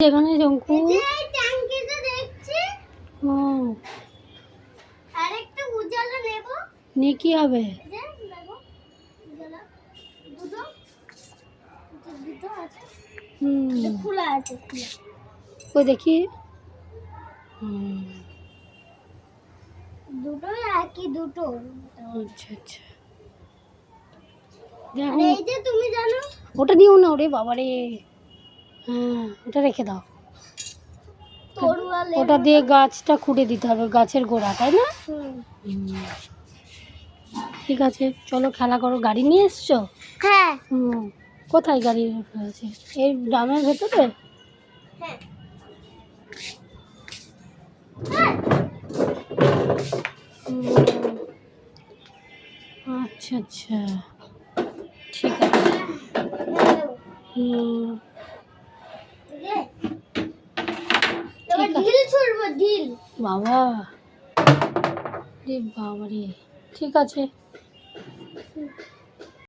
এখানে জঙ্কু আরেকটা উজালা নেব নি কি হবে খোলা আছে ওই দেখি দুটো একই দুটো আচ্ছা আচ্ছা এই যে তুমি জানো ওটা দিও না ওরে বাবারে হ্যাঁ ওটা রেখে দাও ওটা দিয়ে গাছটা খুঁড়ে দিতে হবে গাছের গোড়া তাই না ঠিক আছে চলো খেলা করো গাড়ি নিয়ে এসছো হ্যাঁ কোথায় গাড়ি আছে এই ড্রামের ভেতরে আচ্ছা আচ্ছা ঠিক আছে বাবা রে বাবা রে ঠিক আছে